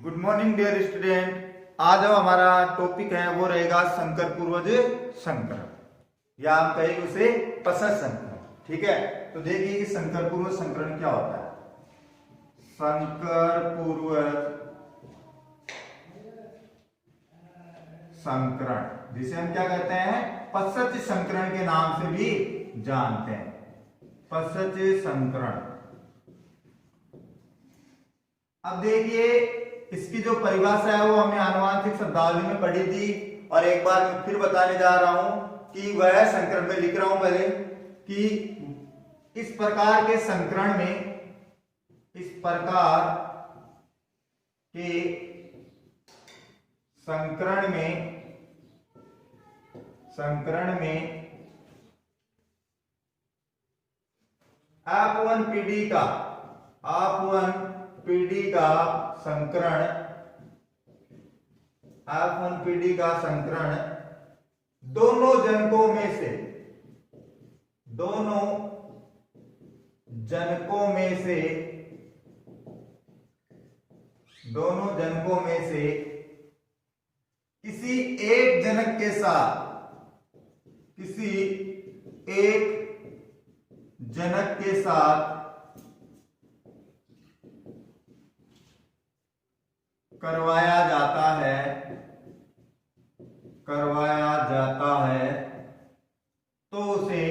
Good morning dear student. आज जो हमारा टॉपिक है वो रहेगा संकर पूर्वज संकरण या हम कहेंगे उसे पसत संकरण। ठीक है, तो देखिए कि संकर पूर्वज संकरण क्या होता है। संकर पूर्वज संकरण जिसे हम क्या कहते हैं, पसत संकरण के नाम से भी जानते हैं। पसत संकरण। अब देखिए इसकी जो परिभाषा है वो हमने आनुवंशिक शब्दावली में पढ़ी थी और एक बार मैं फिर बताने जा रहा हूं कि वह संकरण में लिख रहा हूं पहले कि इस प्रकार के संकरण में, इस प्रकार के संकरण में F1 पीढ़ी का संकरण दोनों जनकों में से किसी एक जनक के साथ करवाया जाता है तो उसे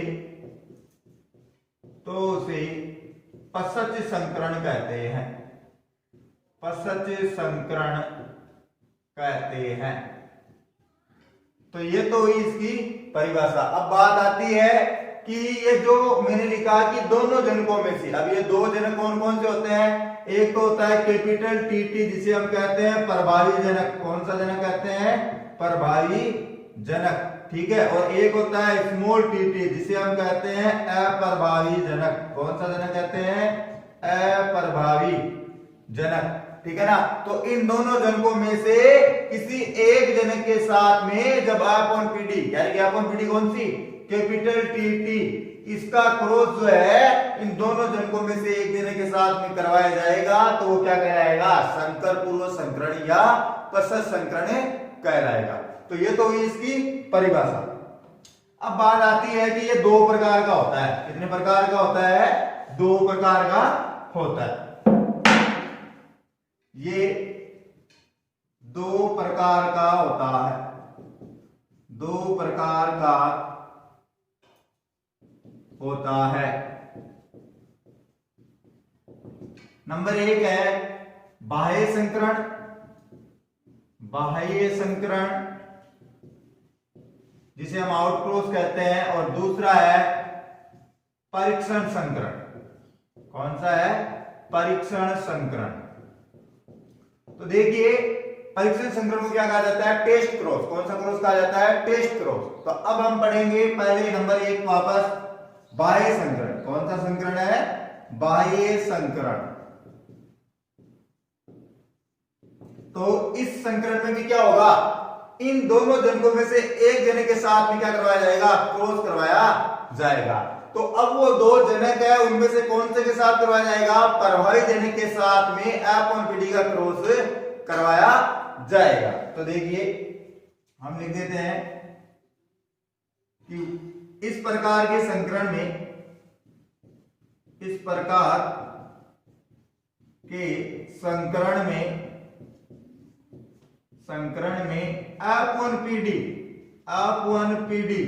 पसच संकरण कहते हैं। पसच संकरण कहते हैं। तो ये तो हुई इसकी परिभाषा। अब बात आती है कि ये जो मैंने लिखा कि दोनों जनकों में से, अब ये दो जनक कौन कौन से होते हैं। एक तो होता है कैपिटल टीटी जिसे हम कहते हैं प्रभावी जनक। कौन सा जनक कहते हैं, प्रभावी जनक। ठीक है, और एक होता है स्मॉल टीटी जिसे हम कहते हैं अप्रभावी जनक। कौन सा जनक कहते हैं, अप्रभावी जनक। ठीक है ना। तो इन दोनों जनकों में से किसी एक जनक के साथ में जब F1 पीढ़ी, यानी कि F1 पीढ़ी कौन सी, कैपिटल टीटी, इसका क्रॉस जो है इन दोनों जनकों में से एक जनक के साथ में करवाया जाएगा तो वो क्या कहलाएगा, संकर पूर्वज संकरण या पसत संकरण कहलाएगा। तो ये तो हुई इसकी परिभाषा। अब बात आती है कि ये दो प्रकार का होता है। कितने प्रकार का होता है, दो प्रकार का होता है। ये दो प्रकार का होता है, दो प्रकार का होता है। नंबर एक है बाह्य संकरण। बाह्य संकरण जिसे हम आउटक्रॉस कहते हैं, और दूसरा है परीक्षण संकरण। कौन सा है, परीक्षण संकरण। तो देखिए परीक्षण संकरण को क्या कहा जाता है, टेस्ट क्रॉस। कौन सा क्रॉस कहा जाता है, टेस्ट क्रॉस। तो अब हम पढ़ेंगे पहले नंबर एक वापस बाह्य संकरण। कौन सा संकरण है, बाह्य संकरण। तो इस संकरण में भी क्या होगा, इन दोनों जनकों में से एक जनक के साथ में क्या करवाया जाएगा, क्रॉस करवाया जाएगा। तो अब वो दो जनक है, उनमें से कौन से के साथ करवाया जाएगा, प्रभावी जनक के साथ में F1 पीढ़ी का क्रॉस करवाया जाएगा। तो देखिए हम लिख देते हैं कि इस प्रकार के संकरण में F1 पीढ़ी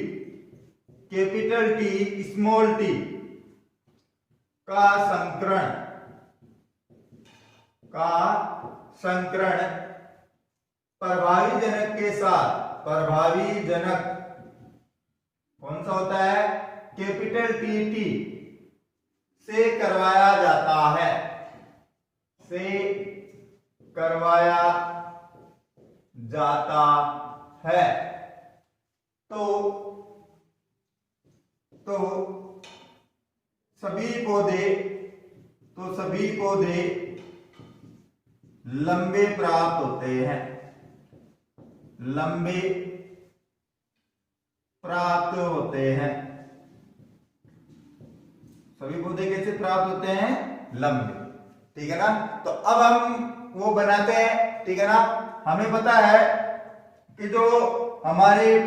कैपिटल टी स्मॉल टी का संकरण प्रभावी जनक के साथ, प्रभावी जनक कौन सा होता है, कैपिटल टी से करवाया जाता है, तो सभी पौधे लंबे प्राप्त होते हैं, लंबे प्राप्त होते हैं। सभी पौधे कैसे प्राप्त होते हैं, लंबे। ठीक है ना। तो अब हम वो बनाते हैं, ठीक है ना। हमें पता है कि जो हमारे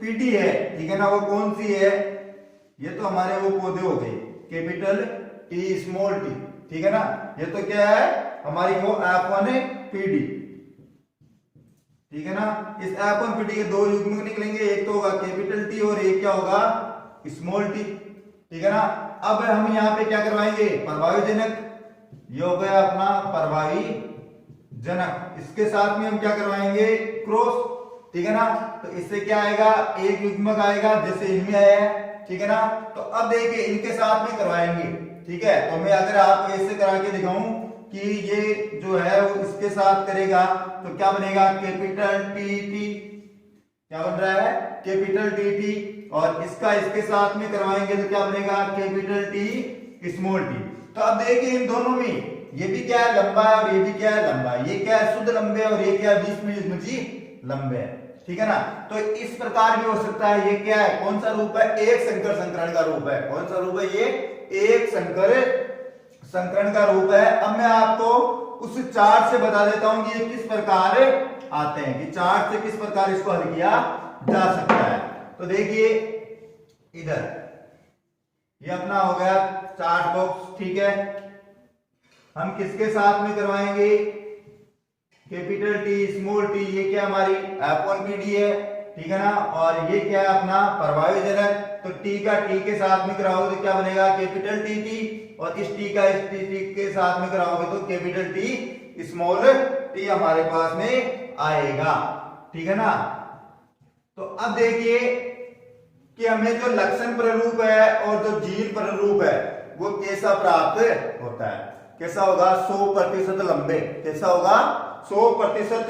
पीडी है, ठीक है ना, वो कौन सी है, ये तो हमारे वो पौधे हो गए, कैपिटल टी स्मॉल टी, ठीक है ना। ये तो क्या है हमारी वो F1 पीडी, ठीक है ना। इस F1 पीडी के दो युग्मक निकलेंगे, एक तो होगा कैपिटल टी और एक क्या होगा स्मॉल टी, ठीक है ना। अब हम यहाँ पे क्या करवाएंगे, प्रभावी जनक, ये हो गया अपना प्रभावी जनक, इसके साथ में हम क्या करवाएंगे क्रॉस, ठीक है ना। तो इससे क्या आएगा, एक युग्मक आएगा जैसे इनमें आया है, ठीक है ना। तो अब देखिए इनके साथ में करवाएंगे, ठीक है। तो मैं अगर आप ऐसे करा के दिखाऊं कि ये जो है वो इसके साथ करेगा तो क्या बनेगा, कैपिटल टी टी, क्या बन रहा है कैपिटल टी टी, और इसका इसके साथ में करवाएंगे तो क्या बनेगा कैपिटल टी स्मॉल टी। तो अब देखिए इन दोनों में ये भी क्या है लंबा है और ये भी क्या है लंबा है, ये क्या है शुद्ध लंबे और ये क्या है बीच में युग्मजी लंबे है, ठीक है ना। तो इस प्रकार भी हो सकता है, ये क्या है कौन सा रूप है, एक संकर संकरण का रूप है, कौन सा रूप है, ये एक संकर संकरण का रूप है। अब मैं आपको उस चार्ट से बता देता हूं कि ये किस प्रकार आते हैं, कि चार्ट से किस प्रकार इसको हल किया जा सकता है। तो देखिए इधर ये अपना हो गया चार्ट बॉक्स, ठीक है। हम किसके साथ में करवाएंगे, कैपिटल टी स्मॉल टी, ये क्या हमारी F1 पीडी है, ठीक है ना। और ये क्या है अपना प्रभावी जनक, तो टी का टी के साथ में कराओगे तो क्या बनेगा कैपिटल टी टी, और इस टी का इस टी के साथ में कराओगे तो कैपिटल टी स्मॉल टी हमारे पास में आएगा, ठीक है ना। तो अब देखिए कि हमें जो लक्षण प्ररूप है और जो जीन प्ररूप है वो कैसा प्राप्त होता है, कैसा होगा 100% लंबे, कैसा होगा 100%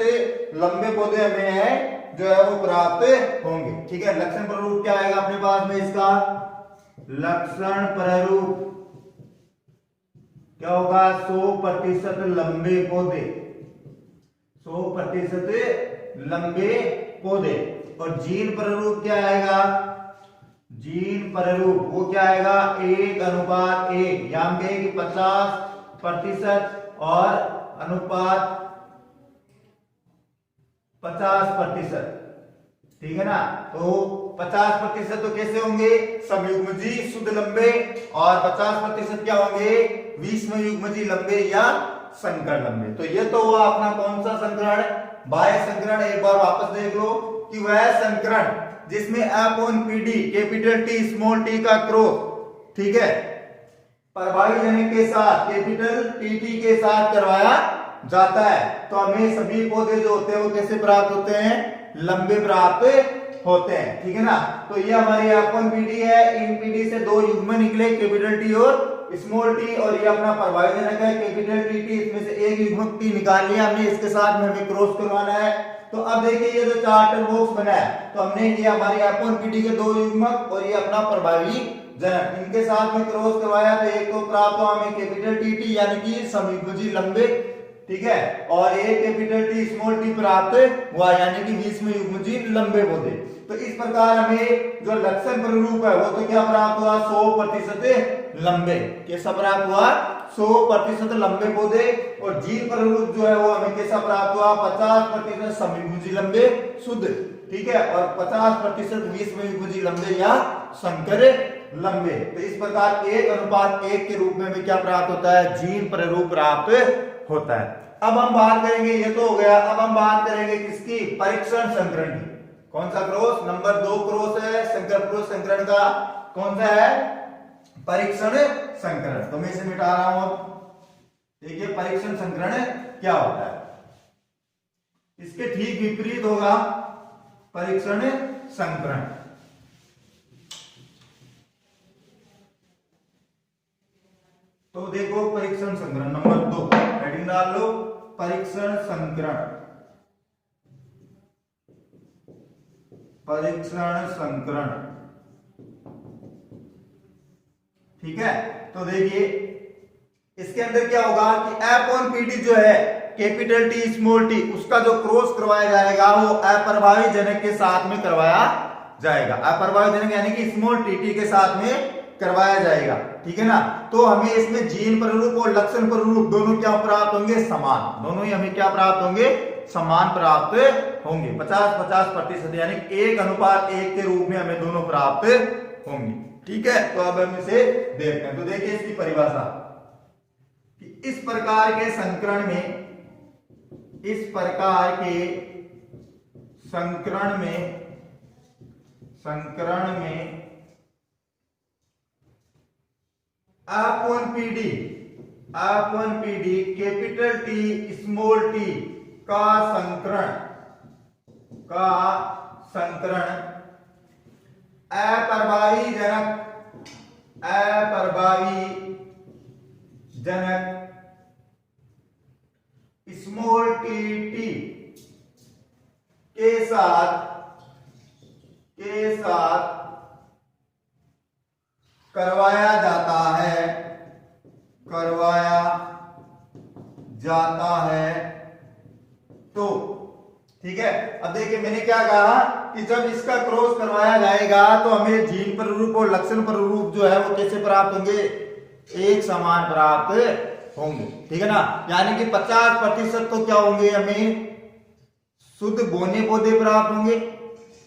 लंबे पौधे हमें है जो है वो प्राप्त होंगे, ठीक है। लक्षण प्ररूप क्या आएगा अपने पास में, इसका लक्षण प्ररूप क्या होगा 100% लंबे पौधे, 100% लंबे पौधे। और जीन प्ररूप क्या आएगा, जीन प्ररूप वो क्या आएगा 1:1, याम के 50% और अनुपात 50%, ठीक है ना। तो 50% तो कैसे होंगे समयुग्मजी शुद्ध लंबे, और 50% क्या होंगे विषम युग्मजी लंबे या संकर लंबे। तो ये तो हुआ अपना कौन सा संकरण, बाह्य संकरण। एक बार वापस देख लो कि वह संकरण जिसमें F1 PD capital T small T का क्रॉस, ठीक है, प्रभावी जनक के साथ कैपिटल टी टी के साथ करवाया जाता है। तो हमें सभी पौधे जो होते हैं वो कैसे प्राप्त होते हैं, लंबे प्राप्त होते हैं, ठीक है ना। तो ये हमारी F1 पीडी है, इन पीडी से दो युग्म निकले कैपिटल टी और स्मॉल टी, और ये अपना प्रभावी जनक है कैपिटल टी टी, इसमें से एक युग्मक टी निकाल लिया हमने, इसके साथ में हमें क्रॉस करवाना है। तो अब देखिए ये जो चार्ट बॉक्स बना है, तो हमने ये हमारी F1 पीडी के दो युग्मक और ये अपना प्रभावी जनक, इनके साथ में क्रॉस करवाया तो एक को प्राप्त हुआ हमें कैपिटल टी टी यानी कि समयुग्मजी लंबे, ठीक है, और एक कैपिटल टी स्मॉल टी प्राप्त हुआ यानी कि बीच में युग्मजी लंबे पौधे। तो इस प्रकार हमें जो लक्षण प्ररूप है वो तो क्या प्राप्त हुआ 100% लंबे, कैसा प्राप्त हुआ 100% लंबे पौधे। और जीन प्ररूप जो है वो हमें कैसा प्राप्त हुआ 50% समयुग्मजी लंबे शुद्ध, ठीक है, और 50% विषम युग्मजी लंबे या संकर लंबे। तो इस प्रकार 1:1 के रूप में हमें क्या प्राप्त होता है, जीन प्ररूप प्राप्त होता है। अब हम बात करेंगे, ये तो हो गया, अब हम बात करेंगे किसकी, परीक्षण संकरण की। कौन सा क्रॉस, नंबर 2 क्रॉस है संकर क्रॉस संकरण का, कौन सा है परीक्षण संकरण। तो मैं इसे मिटा रहा हूं। अब देखिए परीक्षण संकरण क्या होता है, इसके ठीक विपरीत होगा परीक्षण संकरण। तो देखो परीक्षण संकरण नंबर 2 हेडिंग डाल लो, परीक्षण संकरण, परीक्षण संकरण, ठीक है। तो देखिए इसके अंदर क्या होगा कि F1 पीडी जो है कैपिटल टी स्मॉल टी, उसका जो क्रॉस करवाया जाएगा वो अप्रभावी जनक के साथ में करवाया जाएगा। अप्रभावी जनक यानी कि स्मॉल टी टी के साथ में करवाया जाएगा, ठीक है ना। तो हमें इसमें जीन प्ररूप और लक्षण प्ररूप दोनों क्या प्राप्त होंगे, समान। दोनों ही हमें क्या प्राप्त होंगे, समान प्राप्त होंगे। 50-50% यानी 1:1 के रूप में हमें दोनों प्राप्त होंगे, ठीक है। तो अब हम इसे देखते हैं। तो देखिए इसकी परिभाषा कि इस प्रकार के संकरण में F1PD capital T small T का संकरण अपरबाही जनक स्मॉल टी के साथ करवाया जाता है तो, ठीक है। अब देखिए मैंने क्या कहा कि जब इसका क्रॉस करवाया जाएगा तो हमें जीन प्ररूप और लक्षण प्ररूप जो है वो कैसे प्राप्त होंगे, एक समान प्राप्त होंगे, ठीक है ना। यानी कि 50% तो क्या होंगे, हमें शुद्ध बोने पौधे प्राप्त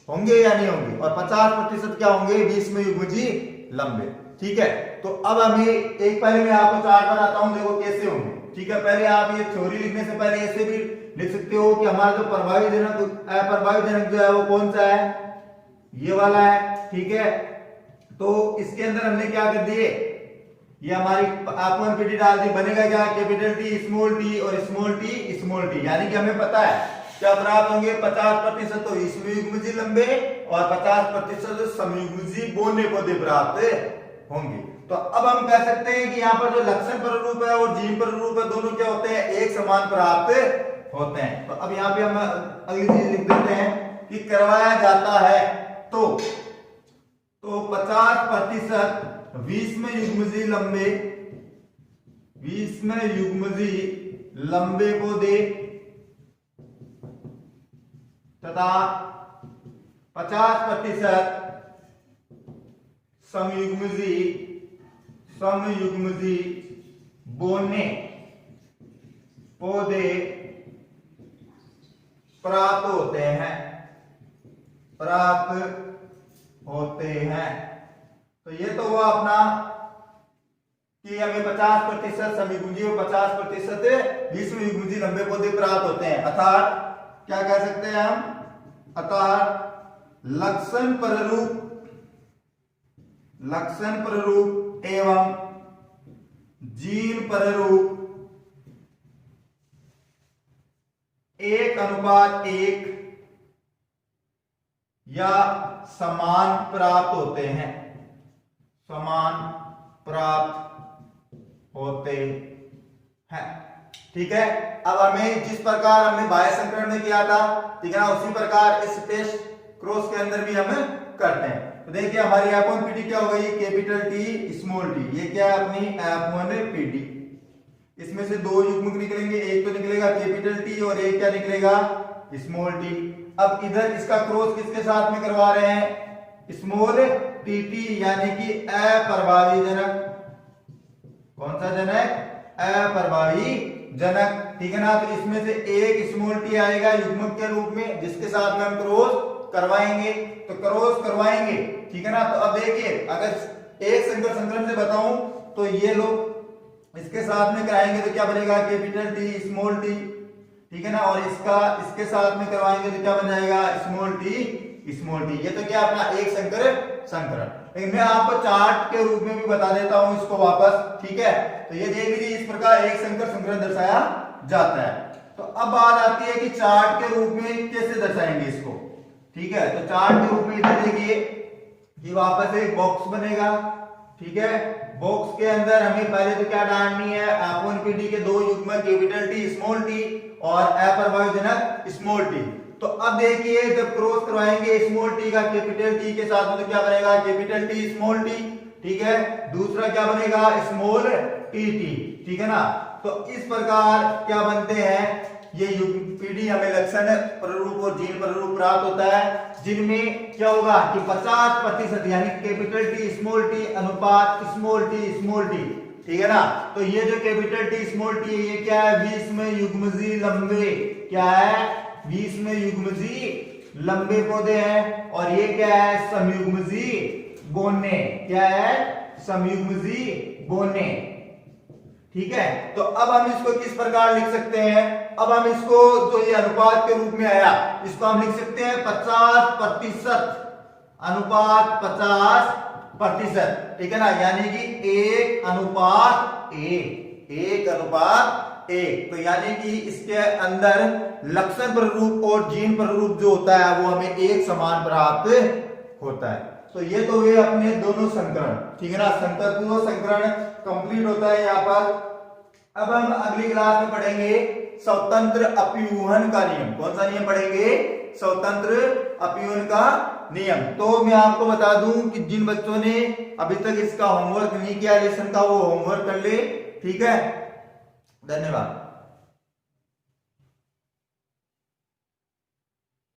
होंगे या नहीं होंगे, और 50% क्या होंगे, 20 में युग्मजी लंबे, ठीक है। तो अब हमें एक पहले मैं आपको चार्ट बनाता हूं, देखो कैसे होंगे, ठीक है। पहले आप ये थ्योरी लिखने से पहले ऐसे भी लिख सकते हो कि हमारा जो प्रभावी जनक अप्रभावी जनक जो है वो कौन सा है, ये वाला है, ठीक है। तो इसके अंदर हमने क्या कर दिए, ये हमारी F1PD डाल दी, बनेगा क्या, कैपिटल टी स्मॉल टी और स्मॉल टी, यानी कि हमें पता है क्या प्राप्त होंगे, 50% तो इसमयुग्मजी लंबे और 50% समयुग्मजी बोने पौधे प्राप्त होंगे। तो अब हम कह सकते हैं कि यहाँ पर जो लक्षण प्ररूप है और जीन प्ररूप है दोनों क्या होते हैं, एक समान प्राप्त होते हैं। तो अब यहाँ पे हम अगली चीज लिख देते हैं कि करवाया जाता है तो 50% 20 में युग्मजी लंबे पौधे तथा 50% समयुग्मजी बोने पौधे प्राप्त होते हैं। तो ये तो हुआ अपना कि हमें 50% समयुग्मजी और 50% विषमयुग्मजी लंबे पौधे प्राप्त होते हैं। अर्थात क्या कह सकते हैं हम, लक्षण प्ररूप एवं जीन प्ररूप 1:1 या समान प्राप्त होते हैं, ठीक है। अब हमें जिस प्रकार हमने बाह्य संकरण में किया था, ठीक है ना, उसी प्रकार इस टेस्ट क्रॉस के अंदर भी हम करते हैं। तो देखिए हमारी F1PD क्या हो गई, कैपिटल टी स्मॉल टी, ये क्या है अपनी F1PD। इसमें से दो युग्मक निकलेंगे, एक तो निकलेगा कैपिटल टी और एक क्या निकलेगा, स्मॉल टी। अब इधर इसका क्रॉस किसके साथ में करवा रहे हैं, स्मॉल टी, यानी कि अप्रभावी जनक। कौन सा जनक, अप्रभावी जनक, ठीक है ना। तो इसमें से एक स्मॉल टी आएगा युग्मक के रूप में जिसके साथ में हम क्रॉस करवाएंगे, तो क्रॉस करवाएंगे, ठीक है ना। तो अब देखिए अगर एक संकरण से बताऊं तो ये लोग इसके साथ में कराएंगे तो क्या बनेगा, कैपिटल टी स्मॉल टी, ठीक है ना। और इसके साथ में करवाएंगे तो क्या बन जाएगा, स्मॉल टी। ये तो क्या अपना एक संकरण। लेकिन मैं आपको चार्ट के रूप में भी बता देता हूं इसको वापस, ठीक है। तो ये देख लीजिए इस प्रकार एक संकरण दर्शाया जाता है। तो अब बात आती है कि चार्ट के रूप में कैसे दर्शाएंगे इसको, ठीक है। तो चार्ट के रूप में इधर देखिए कि वापस एक बॉक्स बनेगा, ठीक है। बॉक्स के अंदर हमें पहले तो क्या डालनी है, F1PD के दो युग्मक कैपिटल टी स्मॉल टी और अप्रभावी जनक स्मॉल टी। तो अब देखिए जब क्रॉस करवाएंगे स्मॉल टी का कैपिटल टी के साथ में तो क्या बनेगा, कैपिटल टी स्मॉल टी, ठीक है। दूसरा क्या बनेगा, स्मॉल टी, ठीक है ना। तो इस प्रकार क्या बनते हैं, ये यूपीडी हमें लक्षण प्ररूप और जीन प्ररूप प्राप्त होता है, जिनमें क्या होगा कि 50% यानी कैपिटल टी स्मॉल टी अनुपात स्मॉल टी, ठीक है ना। तो ये जो कैपिटल टी स्मॉल टी है ये क्या है, 20 में युग्मजी लंबे, क्या है 20 में युग्मजी लंबे पौधे हैं, और ये क्या है समयुग्मजी बोने, क्या है समयुग्मजी बोने, ठीक है। तो अब हम इसको किस प्रकार लिख सकते हैं, अब हम इसको जो ये अनुपात के रूप में आया इसको हम लिख सकते हैं 50% अनुपात 50%, ठीक है ना, यानी कि 1:1, तो यानी कि इसके अंदर लक्षण प्ररूप और जीन प्ररूप जो होता है वो हमें एक समान प्राप्त होता है। तो ये तो वे अपने दोनों संकरण, ठीक है ना, दोनों संकरण कंप्लीट होता है यहाँ पर। अब हम अगली क्लास में पढ़ेंगे स्वतंत्र अपव्यूहन का नियम। कौन सा नियम पढ़ेंगे, स्वतंत्र अपव्यूहन का नियम। तो मैं आपको बता दूं कि जिन बच्चों ने अभी तक इसका होमवर्क नहीं किया लेसन का, वो होमवर्क कर ले, ठीक है। धन्यवाद।